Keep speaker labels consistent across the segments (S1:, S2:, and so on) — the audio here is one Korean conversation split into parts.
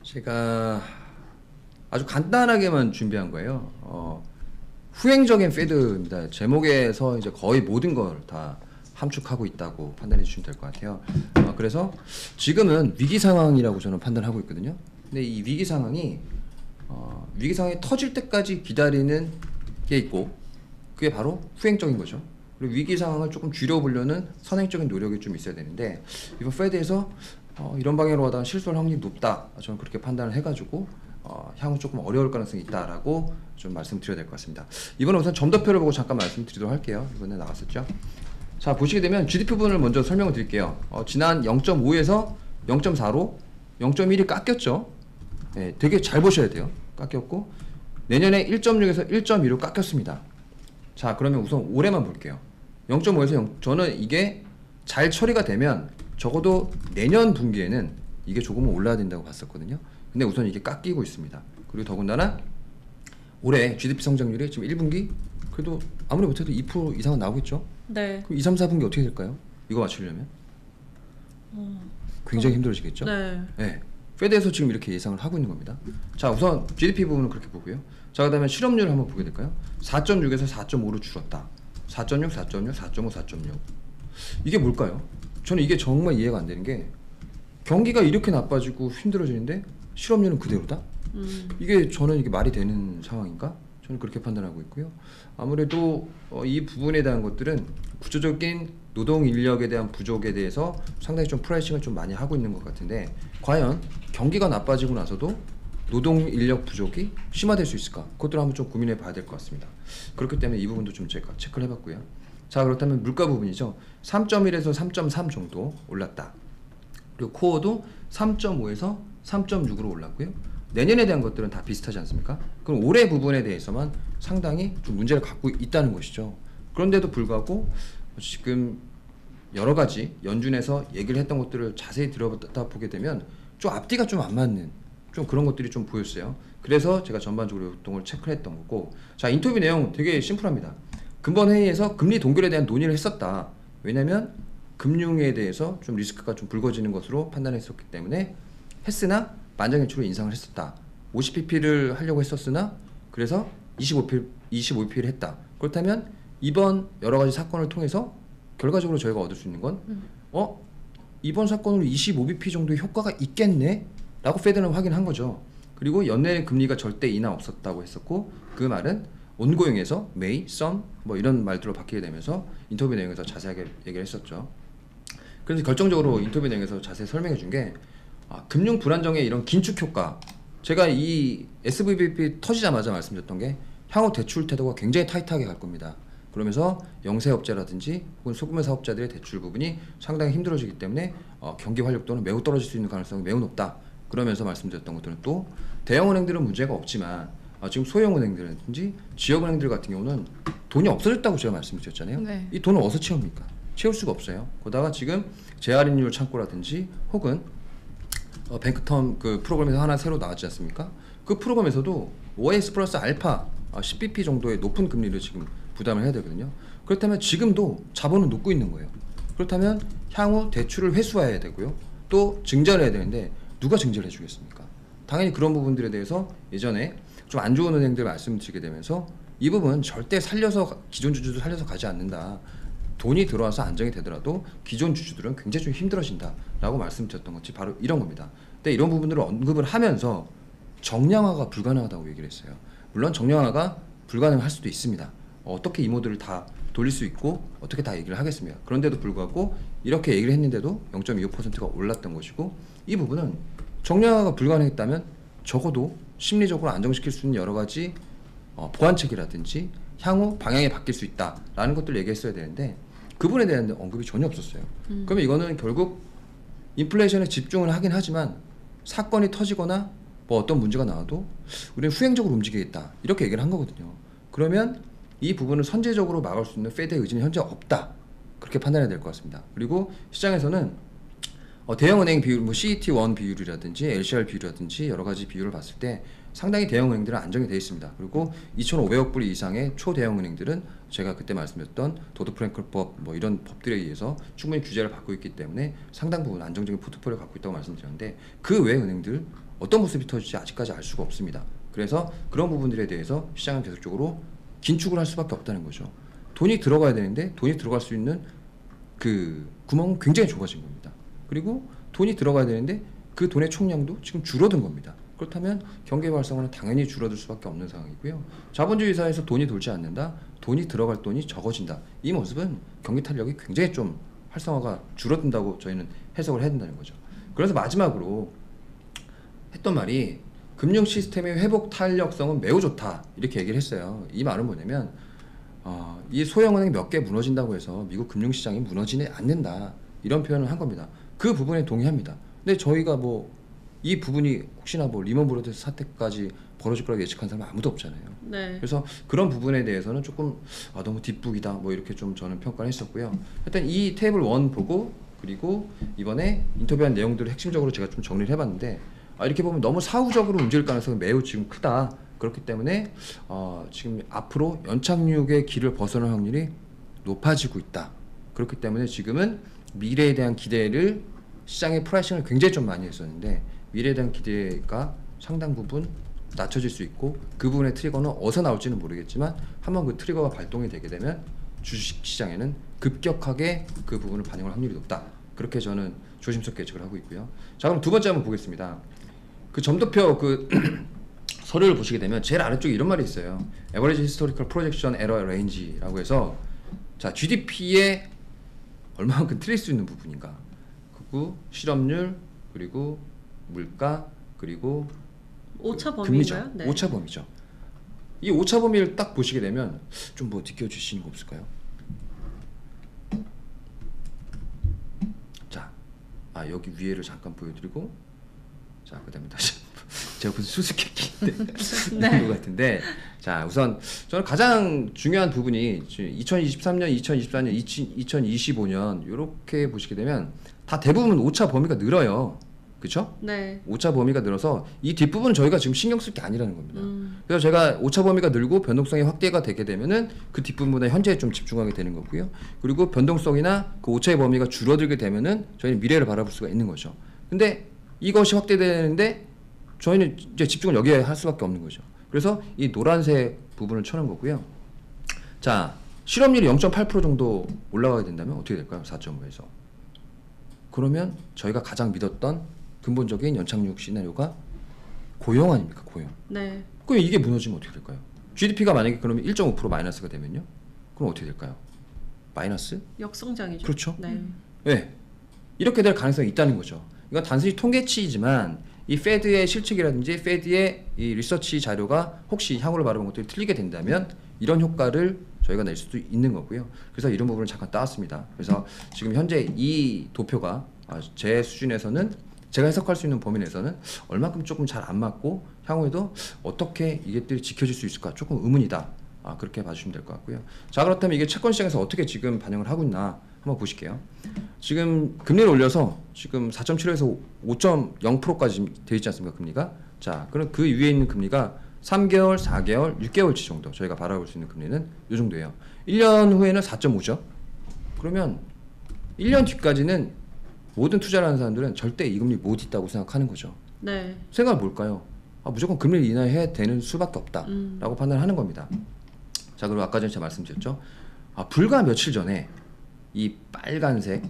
S1: 제가 아주 간단하게만 준비한 거예요. 후행적인 페드입니다. 제목에서 이제 거의 모든 걸 다 함축하고 있다고 판단해 주시면 될 것 같아요. 그래서 지금은 위기 상황이라고 저는 판단하고 있거든요. 근데 이 위기 상황이 터질 때까지 기다리는 게 있고, 그게 바로 후행적인 거죠. 그리고 위기 상황을 조금 줄여보려는 선행적인 노력이 좀 있어야 되는데, 이번 페드에서 이런 방향으로 가다가 실수할 확률이 높다, 저는 그렇게 판단을 해가지고 향후 조금 어려울 가능성이 있다라고 좀 말씀드려야 될 것 같습니다. 이번에 우선 점도표를 보고 잠깐 말씀드리도록 할게요. 이번에 나왔었죠. 자, 보시게 되면 GDP 부분을 먼저 설명을 드릴게요. 지난 0.5에서 0.4로 0.1이 깎였죠. 네, 되게 잘 보셔야 돼요. 깎였고, 내년에 1.6에서 1.2로 깎였습니다. 자, 그러면 우선 올해만 볼게요. 0.5에서 저는 이게 잘 처리가 되면 적어도 내년 분기에는 이게 조금은 올라야 된다고 봤었거든요. 근데 우선 이게 깎이고 있습니다. 그리고 더군다나 올해 GDP 성장률이 지금 1분기 그래도 아무리 못해도 2% 이상은 나오겠죠?
S2: 네.
S1: 그럼 2, 3, 4분기 어떻게 될까요? 이거 맞추려면? 굉장히 힘들어지겠죠?
S2: 네.
S1: 네. 페드에서 지금 이렇게 예상을 하고 있는 겁니다. 자, 우선 GDP 부분은 그렇게 보고요. 자, 그 다음에 실업률 한번 보게 될까요? 4.6에서 4.5로 줄었다. 4.6, 4.6, 4.5, 4.6. 이게 뭘까요? 저는 이게 정말 이해가 안 되는 게, 경기가 이렇게 나빠지고 힘들어지는데 실업률은 그대로다? 이게 저는 이게 말이 되는 상황인가? 저는 그렇게 판단하고 있고요. 아무래도 이 부분에 대한 것들은 구조적인 노동 인력에 대한 부족에 대해서 상당히 좀 프라이싱을 좀 많이 하고 있는 것 같은데, 과연 경기가 나빠지고 나서도 노동 인력 부족이 심화될 수 있을까? 그것들을 한번 좀 고민해 봐야 될 것 같습니다. 그렇기 때문에 이 부분도 좀 제가 체크를 해봤고요. 자, 그렇다면 물가 부분이죠. 3.1에서 3.3 정도 올랐다. 그리고 코어도 3.5에서 3.6으로 올랐고요. 내년에 대한 것들은 다 비슷하지 않습니까? 그럼 올해 부분에 대해서만 상당히 좀 문제를 갖고 있다는 것이죠. 그런데도 불구하고 지금 여러 가지 연준에서 얘기를 했던 것들을 자세히 들여다보게 되면 좀 앞뒤가 좀 안 맞는 좀 그런 것들이 좀 보였어요. 그래서 제가 전반적으로 유동을 체크했던 거고, 자, 인터뷰 내용 되게 심플합니다. 근본 회의에서 금리 동결에 대한 논의를 했었다. 왜냐면 금융에 대해서 좀 리스크가 좀 불거지는 것으로 판단했었기 때문에 했으나 만장일치로 인상을 했었다. 50pp를 하려고 했었으나 그래서 25pp를 했다. 그렇다면 이번 여러 가지 사건을 통해서 결과적으로 저희가 얻을 수 있는 건 이번 사건으로 25bp 정도의 효과가 있겠네? 라고 페드는 확인한 거죠. 그리고 연내 금리가 절대 인하 없었다고 했었고, 그 말은 온고잉에서 May, some 뭐 이런 말들로 바뀌게 되면서 인터뷰 내용에서 자세하게 얘기를 했었죠. 그래서 결정적으로 인터뷰 내용에서 자세히 설명해 준 게, 금융 불안정의 이런 긴축 효과, 제가 이 SVB 터지자마자 말씀드렸던 게 향후 대출 태도가 굉장히 타이트하게 갈 겁니다. 그러면서 영세업자라든지 혹은 소규모 사업자들의 대출 부분이 상당히 힘들어지기 때문에 경기 활력도는 매우 떨어질 수 있는 가능성이 매우 높다. 그러면서 말씀드렸던 것들은 또 대형은행들은 문제가 없지만 지금 소형은행들이라든지 지역은행들 같은 경우는 돈이 없어졌다고 제가 말씀드렸잖아요.
S2: 네.
S1: 이 돈을 어디서 채웁니까? 채울 수가 없어요. 거다가 지금 재할인율 창구라든지 혹은 뱅크텀 그 프로그램에서 하나 새로 나왔지 않습니까? 그 프로그램에서도 OS 플러스 알파 10bp 정도의 높은 금리를 지금 부담을 해야 되거든요. 그렇다면 지금도 자본은 녹고 있는 거예요. 그렇다면 향후 대출을 회수해야 되고요. 또 증자를 해야 되는데 누가 증자를 해주겠습니까? 당연히 그런 부분들에 대해서 예전에 좀 안 좋은 은행들 말씀드리게 되면서 이 부분 절대 살려서 기존 주주들 살려서 가지 않는다. 돈이 들어와서 안정이 되더라도 기존 주주들은 굉장히 좀 힘들어진다라고 말씀드렸던 것이 바로 이런 겁니다. 근데 이런 부분들을 언급을 하면서 정량화가 불가능하다고 얘기를 했어요. 물론 정량화가 불가능할 수도 있습니다. 어떻게 이 모델을 다 돌릴 수 있고 어떻게 다 얘기를 하겠습니다. 그런데도 불구하고 이렇게 얘기를 했는데도 0.25%가 올랐던 것이고, 이 부분은 정량화가 불가능했다면 적어도 심리적으로 안정시킬 수 있는 여러 가지 보완책이라든지 향후 방향이 바뀔 수 있다라는 것들을 얘기했어야 되는데 그 부분에 대한 언급이 전혀 없었어요. 그러면 이거는 결국 인플레이션에 집중을 하긴 하지만 사건이 터지거나 뭐 어떤 문제가 나와도 우리는 후행적으로 움직이겠다 이렇게 얘기를 한 거거든요. 그러면 이 부분을 선제적으로 막을 수 있는 페드의 의지는 현재 없다, 그렇게 판단해야 될 것 같습니다. 그리고 시장에서는 대형은행 비율, 뭐 CET1 비율이라든지 LCR 비율이라든지 여러 가지 비율을 봤을 때 상당히 대형은행들은 안정이 되어 있습니다. 그리고 2,500억 불 이상의 초대형은행들은 제가 그때 말씀드렸던 도드-프랭클법 뭐 이런 법들에 의해서 충분히 규제를 받고 있기 때문에 상당 부분 안정적인 포트폴리오를 갖고 있다고 말씀드렸는데, 그 외 은행들 어떤 모습이 터질지 아직까지 알 수가 없습니다. 그래서 그런 부분들에 대해서 시장은 계속적으로 긴축을 할 수밖에 없다는 거죠. 돈이 들어가야 되는데 돈이 들어갈 수 있는 그 구멍은 굉장히 좁아진 겁니다. 그리고 돈이 들어가야 되는데 그 돈의 총량도 지금 줄어든 겁니다. 그렇다면 경기 활성화는 당연히 줄어들 수밖에 없는 상황이고요. 자본주의 사회에서 돈이 돌지 않는다, 돈이 들어갈 돈이 적어진다. 이 모습은 경기 탄력이 굉장히 좀 활성화가 줄어든다고 저희는 해석을 해야 된다는 거죠. 그래서 마지막으로 했던 말이 금융 시스템의 회복 탄력성은 매우 좋다 이렇게 얘기를 했어요. 이 말은 뭐냐면 이 소형은행 몇 개 무너진다고 해서 미국 금융시장이 무너지지 않는다 이런 표현을 한 겁니다. 그 부분에 동의합니다. 근데 저희가 뭐 이 부분이 혹시나 뭐 리먼 브러더스 사태까지 벌어질 거라고 예측한 사람은 아무도 없잖아요.
S2: 네.
S1: 그래서 그런 부분에 대해서는 조금 너무 뒷북이다 뭐 이렇게 좀 저는 평가를 했었고요. 일단 이 테이블 1 보고 그리고 이번에 인터뷰한 내용들을 핵심적으로 제가 좀 정리를 해봤는데 이렇게 보면 너무 사후적으로 움직일 가능성이 매우 지금 크다. 그렇기 때문에 지금 앞으로 연착륙의 길을 벗어날 확률이 높아지고 있다. 그렇기 때문에 지금은 미래에 대한 기대를 시장의 프라이싱을 굉장히 좀 많이 했었는데 미래에 대한 기대가 상당 부분 낮춰질 수 있고 그 부분의 트리거는 어디서 나올지는 모르겠지만 한번 그 트리거가 발동이 되게 되면 주식시장에는 급격하게 그 부분을 반영할 확률이 높다. 그렇게 저는 조심스럽게 예측을 하고 있고요. 자, 그럼 두 번째 한번 보겠습니다. 그 점도표 그 서류를 보시게 되면 제일 아래쪽에 이런 말이 있어요. Average Historical Projection Error Range라고 해서 자, GDP에 얼마만큼 틀릴 수 있는 부분인가. 그리고 실업률, 그리고 물가, 그리고
S2: 오차
S1: 금리죠.
S2: 범위인가요? 네.
S1: 오차 범위죠. 이 오차 범위를 딱 보시게 되면 좀 뭐 느껴지시는 거 없을까요? 자, 여기 위에를 잠깐 보여드리고 자, 그다음에 다시 제가 무슨 수수께끼인데
S2: 네.
S1: 것 같은데 자, 우선 저는 가장 중요한 부분이 2023년, 2024년, 2025년 이렇게 보시게 되면 다 대부분 오차 범위가 늘어요. 그렇죠?
S2: 네.
S1: 오차 범위가 늘어서 이 뒷부분은 저희가 지금 신경 쓸 게 아니라는 겁니다. 그래서 제가 오차 범위가 늘고 변동성이 확대가 되게 되면은 그 뒷부분에 현재에 좀 집중하게 되는 거고요. 그리고 변동성이나 그 오차의 범위가 줄어들게 되면은 저희는 미래를 바라볼 수가 있는 거죠. 근데 이것이 확대되는데 저희는 이제 집중을 여기에 할 수밖에 없는 거죠. 그래서 이 노란색 부분을 쳐는 거고요. 자, 실업률이 0.8% 정도 올라가게 된다면 어떻게 될까요? 4.5에서. 그러면 저희가 가장 믿었던 근본적인 연착륙 시나리오가 고용 아닙니까? 고용.
S2: 네.
S1: 그럼 이게 무너지면 어떻게 될까요? GDP가 만약에 그러면 1.5% 마이너스가 되면요? 그럼 어떻게 될까요? 마이너스?
S2: 역성장이죠.
S1: 그렇죠.
S2: 네.
S1: 네. 이렇게 될 가능성이 있다는 거죠. 이건 단순히 통계치이지만 이 페드의 실측이라든지 페드의 이 리서치 자료가 혹시 향후를 바라본 것들이 틀리게 된다면 이런 효과를 저희가 낼 수도 있는 거고요. 그래서 이런 부분을 잠깐 따왔습니다. 그래서 지금 현재 이 도표가 제 수준에서는 제가 해석할 수 있는 범위 내에서는 얼마큼 조금 잘 안 맞고 향후에도 어떻게 이것들이 지켜질 수 있을까 조금 의문이다. 그렇게 봐주시면 될 것 같고요. 자, 그렇다면 이게 채권 시장에서 어떻게 지금 반영을 하고 있나 한번 보실게요. 지금 금리를 올려서 지금 4.75에서 5.0%까지 되어 있지 않습니까? 금리가. 자, 그럼 그 위에 있는 금리가 3개월, 4개월, 6개월치 정도 저희가 바라볼 수 있는 금리는 이 정도예요. 1년 후에는 4.5죠. 그러면 1년 뒤까지는 모든 투자를 하는 사람들은 절대 이 금리 못 있다고 생각하는 거죠.
S2: 네.
S1: 생각은 뭘까요? 무조건 금리를 인하해야 되는 수밖에 없다라고 판단하는 겁니다. 자, 그리고 아까 전에 제가 말씀드렸죠. 불과 며칠 전에 이 빨간색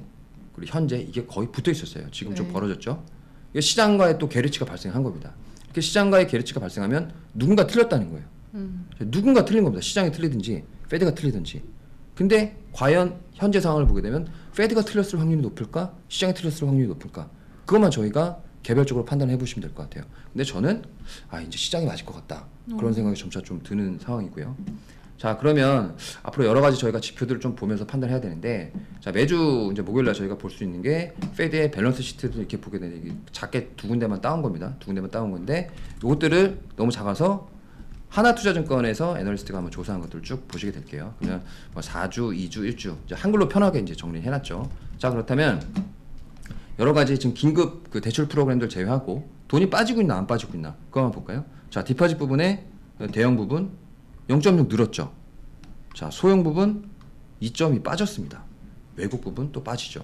S1: 그리고 현재 이게 거의 붙어 있었어요. 지금 좀
S2: 네.
S1: 벌어졌죠. 이게 시장과의 또 갭리치가 발생한 겁니다. 이렇게 시장과의 갭리치가 발생하면 누군가 틀렸다는 거예요. 누군가 틀린 겁니다. 시장이 틀리든지 페드가 틀리든지. 근데 과연 현재 상황을 보게 되면 페드가 틀렸을 확률이 높을까? 시장이 틀렸을 확률이 높을까? 그것만 저희가 개별적으로 판단해 보시면 될 것 같아요. 근데 저는 이제 시장이 맞을 것 같다. 그런 생각이 점차 좀 드는 상황이고요. 자, 그러면 앞으로 여러 가지 저희가 지표들을 좀 보면서 판단해야 되는데, 자, 매주 이제 목요일 날 저희가 볼 수 있는 게 페드의 밸런스 시트를 이렇게 보게 되는 게 작게 두 군데만 따온 겁니다. 두 군데만 따온 건데 이것들을 너무 작아서 하나투자증권에서 애널리스트가 한번 조사한 것들을 쭉 보시게 될게요. 그러면 뭐 4주, 2주, 1주 이제 한글로 편하게 이제 정리해놨죠. 자, 그렇다면 여러 가지 지금 긴급 그 대출 프로그램들 제외하고 돈이 빠지고 있나 안 빠지고 있나 그거만 볼까요? 자, 디파짓 부분에 대형 부분 0.6 늘었죠. 자, 소형 부분 2.2 빠졌습니다. 외국 부분 또 빠지죠.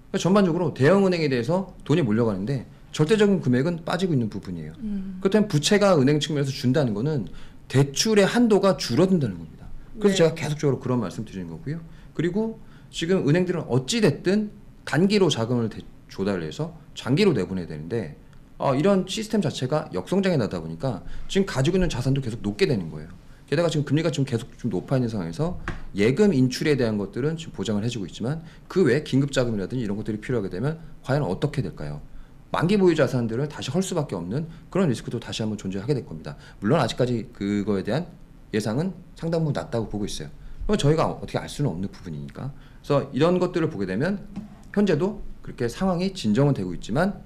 S1: 그러니까 전반적으로 대형 은행에 대해서 돈이 몰려가는데 절대적인 금액은 빠지고 있는 부분이에요. 그렇다면 부채가 은행 측면에서 준다는 거는 대출의 한도가 줄어든다는 겁니다. 그래서
S2: 네.
S1: 제가 계속적으로 그런 말씀 드리는 거고요. 그리고 지금 은행들은 어찌됐든 단기로 자금을 조달해서 장기로 내보내야 되는데 이런 시스템 자체가 역성장에 나다 보니까 지금 가지고 있는 자산도 계속 높게 되는 거예요. 게다가 지금 금리가 좀 계속 좀 높아 있는 상황에서 예금 인출에 대한 것들은 지금 보장을 해주고 있지만 그 외에 긴급 자금이라든지 이런 것들이 필요하게 되면 과연 어떻게 될까요? 만기 보유 자산들은 다시 헐 수밖에 없는 그런 리스크도 다시 한번 존재하게 될 겁니다. 물론 아직까지 그거에 대한 예상은 상당 부분 낮다고 보고 있어요. 그럼 저희가 어떻게 알 수는 없는 부분이니까. 그래서 이런 것들을 보게 되면 현재도 그렇게 상황이 진정은 되고 있지만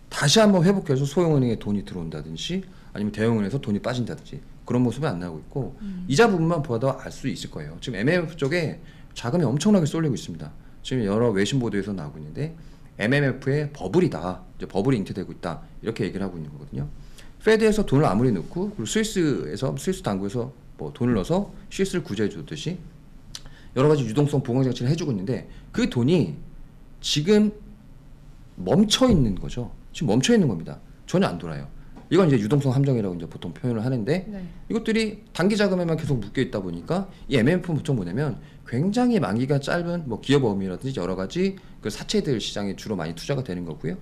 S1: 다시 한번 회복해서 소형은행에 돈이 들어온다든지 아니면 대형은행에서 돈이 빠진다든지 그런 모습은 안 나오고 있고 이자 부분만 보아도 알 수 있을 거예요. 지금 MMF 쪽에 자금이 엄청나게 쏠리고 있습니다. 지금 여러 외신 보도에서 나오고 있는데 MMF의 버블이다. 이제 버블이 잉태되고 있다. 이렇게 얘기를 하고 있는 거거든요. 페드에서 돈을 아무리 넣고 그리고 스위스 당국에서 뭐 돈을 넣어서 스위스를 구제해 줬듯이 여러 가지 유동성 보강 장치를 해주고 있는데 그 돈이 지금 멈춰 있는 거죠. 지금 멈춰 있는 겁니다. 전혀 안 돌아요. 이건 이제 유동성 함정이라고 이제 보통 표현을 하는데
S2: 네.
S1: 이것들이 단기 자금에만 계속 묶여 있다 보니까 이 MMF는 보통 뭐냐면 굉장히 만기가 짧은 뭐 기업어음이라든지 여러 가지 그 사채들 시장에 주로 많이 투자가 되는 거고요.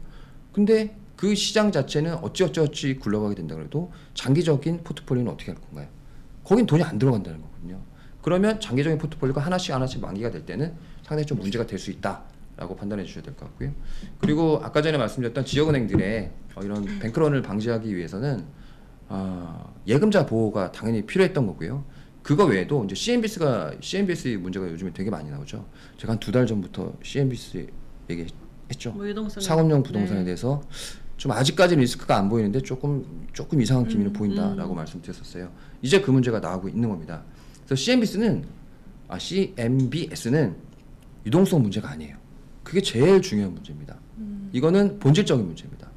S1: 근데 그 시장 자체는 어찌어찌 굴러가게 된다 그래도 장기적인 포트폴리오는 어떻게 할 건가요? 거긴 돈이 안 들어간다는 거거든요. 그러면 장기적인 포트폴리오가 하나씩 만기가 될 때는 상당히 좀 문제가 될 수 있다라고 판단해 주셔야 될 것 같고요. 그리고 아까 전에 말씀드렸던 지역은행들의 이런 뱅크런을 방지하기 위해서는 예금자 보호가 당연히 필요했던 거고요. 그거 외에도 이제 CMBS 문제가 요즘에 되게 많이 나오죠. 제가 한 2달 전부터 CMBS 얘기했죠.
S2: 뭐 유동성
S1: 상업용 부동산에 대해서 좀 아직까지는 리스크가 안 보이는데 조금 이상한 기미는 보인다라고 말씀드렸었어요. 이제 그 문제가 나오고 있는 겁니다. 그래서 CMBS는 유동성 문제가 아니에요. 그게 제일 중요한 문제입니다. 이거는 본질적인 문제입니다.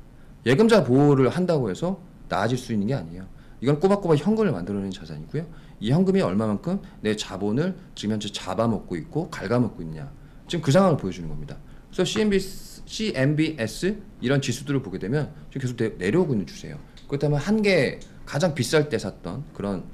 S1: 예금자 보호를 한다고 해서 나아질 수 있는 게 아니에요. 이건 꼬박꼬박 현금을 만들어내는 자산이고요. 이 현금이 얼마만큼 내 자본을 지금 현재 잡아먹고 있고 갉아먹고 있냐. 지금 그 상황을 보여주는 겁니다. 그래서 CMBS 이런 지수들을 보게 되면 지금 계속 내려오고 있는 추세예요. 그렇다면 가장 비쌀 때 샀던 그런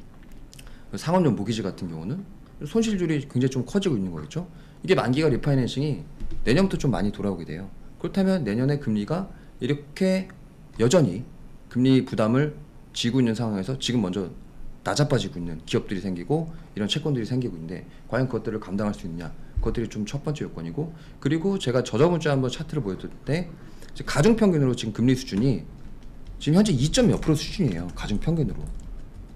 S1: 상업용 모기지 같은 경우는 손실률이 굉장히 좀 커지고 있는 거겠죠. 이게 만기가 리파이낸싱이 내년부터 좀 많이 돌아오게 돼요. 그렇다면 내년에 금리가 이렇게 여전히 금리 부담을 지고 있는 상황에서 지금 먼저 낮아빠지고 있는 기업들이 생기고 이런 채권들이 생기고 있는데 과연 그것들을 감당할 수 있느냐, 그것들이 좀 첫 번째 요건이고, 그리고 제가 저저번 주에 한번 차트를 보여드릴 때 가중평균으로 지금 금리 수준이 지금 현재 2몇 % 수준이에요. 가중평균으로.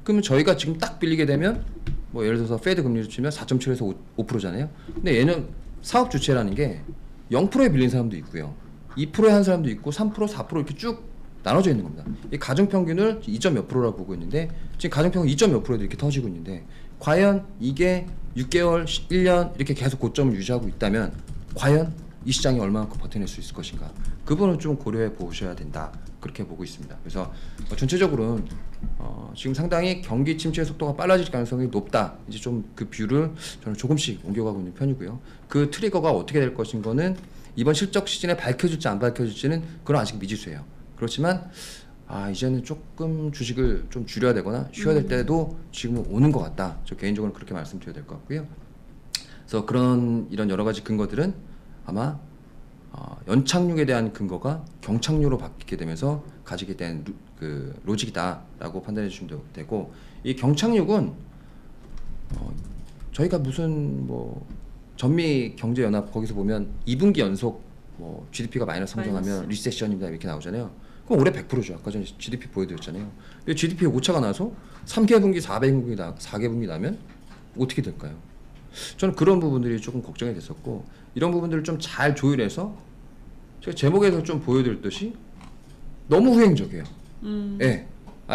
S1: 그러면 저희가 지금 딱 빌리게 되면 뭐 예를 들어서 페드 금리를 치면 4.7에서 5%잖아요. 근데 얘는 사업 주체라는 게 0%에 빌린 사람도 있고요, 2%에 한 사람도 있고 3%, 4% 이렇게 쭉 나눠져 있는 겁니다. 이 가중평균을 2몇 %라고 보고 있는데 지금 가중평균 2몇 %도 이렇게 터지고 있는데 과연 이게 6개월, 1년 이렇게 계속 고점을 유지하고 있다면 과연 이 시장이 얼마만큼 버텨낼 수 있을 것인가, 그 부분을 좀 고려해 보셔야 된다, 그렇게 보고 있습니다. 그래서 전체적으로는 지금 상당히 경기 침체 속도가 빨라질 가능성이 높다. 이제 좀 그 뷰를 저는 조금씩 옮겨가고 있는 편이고요. 그 트리거가 어떻게 될 것인 거는 이번 실적 시즌에 밝혀질지 안 밝혀질지는 그건 아직 미지수예요. 그렇지만 이제는 조금 주식을 좀 줄여야 되거나 쉬어야 될 때도 지금은 오는 것 같다. 저 개인적으로 그렇게 말씀드려야 될 것 같고요. 그래서 이런 여러 가지 근거들은 아마 연착륙에 대한 근거가 경착륙으로 바뀌게 되면서 가지게 된 그 로직이다라고 판단해 주시면 되고, 이 경착륙은 저희가 무슨 뭐 전미 경제연합 거기서 보면 2분기 연속 뭐 GDP가 마이너스 성장하면 리세션입니다 이렇게 나오잖아요. 그럼 올해 100%죠. 아까 전에 GDP 보여드렸잖아요. 근데 GDP에 오차가 나서 3개분기, 4개분기 나면 어떻게 될까요? 저는 그런 부분들이 조금 걱정이 됐었고, 이런 부분들을 좀 잘 조율해서 제가 제목에서 좀 보여드렸듯이 너무 후행적이에요. 예.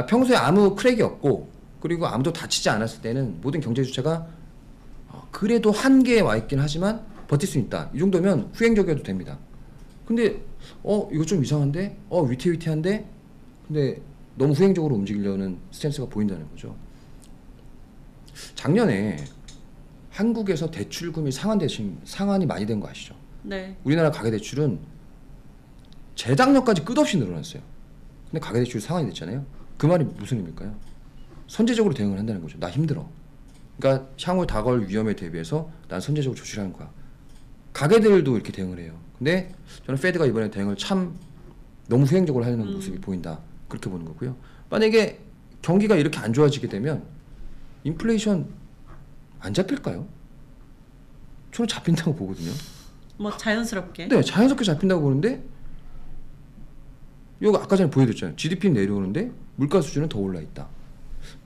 S1: 평소에 아무 크랙이 없고 그리고 아무도 다치지 않았을 때는 모든 경제 주체가 그래도 한계에 와 있긴 하지만 버틸 수 있다. 이 정도면 후행적이어도 됩니다. 근데 이거 좀 이상한데? 위태위태한데? 근데 너무 후행적으로 움직이려는 스탠스가 보인다는 거죠. 작년에 한국에서 대출금이 상한이 많이 된 거 아시죠?
S2: 네.
S1: 우리나라 가계대출은 재작년까지 끝없이 늘어났어요. 근데 가계대출 상환이 됐잖아요. 그 말이 무슨 의미일까요? 선제적으로 대응을 한다는 거죠. 나 힘들어. 그러니까 향후 다가올 위험에 대비해서 난 선제적으로 조치를 하는 거야. 가계들도 이렇게 대응을 해요. 근데 저는 페드가 이번에 대응을 참 너무 후행적으로 하는 모습이 보인다. 그렇게 보는 거고요. 만약에 경기가 이렇게 안 좋아지게 되면 인플레이션 안 잡힐까요? 저는 잡힌다고 보거든요.
S2: 뭐 자연스럽게.
S1: 네, 자연스럽게 잡힌다고 보는데 이거 아까 전에 보여드렸잖아요. GDP는 내려오는데 물가 수준은 더 올라 있다.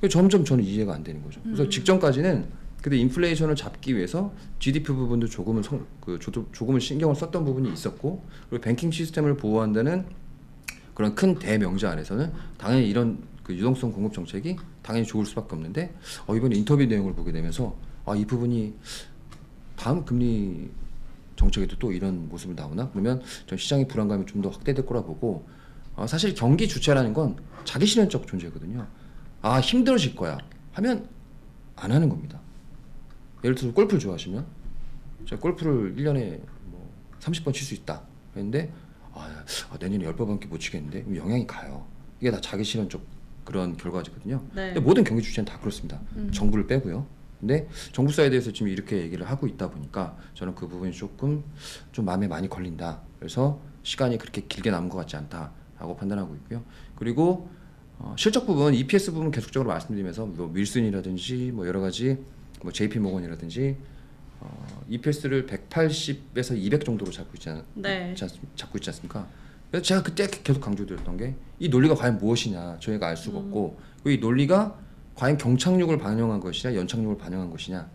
S1: 점점 저는 이해가 안 되는 거죠. 그래서 직전까지는 근데 인플레이션을 잡기 위해서 GDP 부분도 조금은 신경을 썼던 부분이 있었고, 그리고 뱅킹 시스템을 보호한다는 그런 큰 대명제 안에서는 당연히 이런 그 유동성 공급 정책이 당연히 좋을 수밖에 없는데, 이번에 인터뷰 내용을 보게 되면서 이 부분이 다음 금리 정책에도 또 이런 모습이 나오나? 그러면 전 시장의 불안감이 좀 더 확대될 거라 보고, 사실 경기 주체라는 건 자기 실현적 존재거든요. 힘들어질 거야 하면 안 하는 겁니다. 예를 들어서 골프를 좋아하시면 제가 골프를 1년에 뭐 30번 칠 수 있다 했는데 내년에 10번밖에 못 치겠는데 영향이 가요. 이게 다 자기 실현적 그런 결과거든요.
S2: 네.
S1: 근데 모든 경기 주체는 다 그렇습니다. 정부를 빼고요. 근데 정부 사이드에서 지금 이렇게 얘기를 하고 있다 보니까 저는 그 부분이 좀 마음에 많이 걸린다. 그래서 시간이 그렇게 길게 남은 것 같지 않다라고 판단하고 있고요. 그리고 실적 부분, EPS 부분 계속적으로 말씀드리면서 뭐 윌슨이라든지 뭐 여러 가지 뭐 JP 모건이라든지 EPS를 180에서 200 정도로 잡고 있지 않습니까? 그래서 제가 그때 계속 강조드렸던 게 이 논리가 과연 무엇이냐 저희가 알 수가 없고, 이 논리가 과연 경착륙을 반영한 것이냐 연착륙을 반영한 것이냐.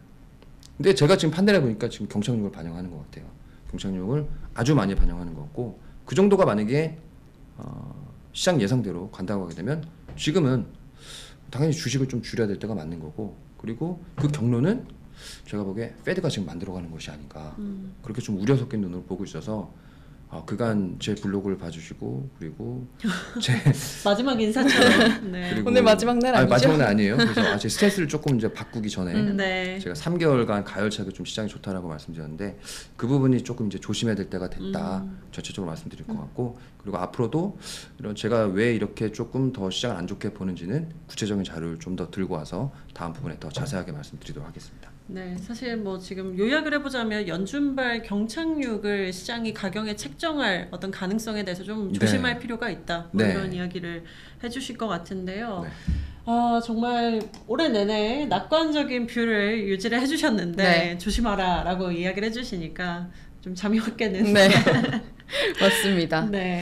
S1: 근데 제가 지금 판단해 보니까 지금 경착륙을 반영하는 것 같아요. 경착륙을 아주 많이 반영하는 것 같고, 그 정도가 만약에 시장 예상대로 간다고 하게 되면 지금은 당연히 주식을 좀 줄여야 될 때가 맞는 거고, 그리고 그 경로는 제가 보기에 페드가 지금 만들어가는 것이 아닌가, 그렇게 좀 우려 섞인 눈으로 보고 있어서 그간 제 블로그를 봐주시고, 그리고 제
S2: 마지막 인사처럼. 네.
S1: 그리고
S3: 오늘 마지막 날 아니죠?
S1: 마지막 날 아니에요. 그래서 제 스탠스를 조금 이제 바꾸기 전에
S2: 네.
S1: 제가 3개월간 가열차게 좀 시장이 좋다라고 말씀드렸는데, 그 부분이 조금 이제 조심해야 될 때가 됐다. 전체적으로 말씀드릴 것 같고, 그리고 앞으로도 이런 제가 왜 이렇게 조금 더 시장을 안 좋게 보는지는 구체적인 자료를 좀 더 들고 와서 다음 부분에 더 자세하게 말씀드리도록 하겠습니다.
S2: 네, 사실 뭐 지금 요약을 해보자면 연준발 경착륙을 시장이 가경에 책정할 어떤 가능성에 대해서 좀 조심할 필요가 있다. 뭐 이런 이야기를 해주실 것 같은데요.
S1: 네.
S2: 정말 올해 내내 낙관적인 뷰를 유지를 해주셨는데 조심하라라고 이야기를 해주시니까 좀 잠이 확 깨는.
S3: 네, 맞습니다.
S2: 네.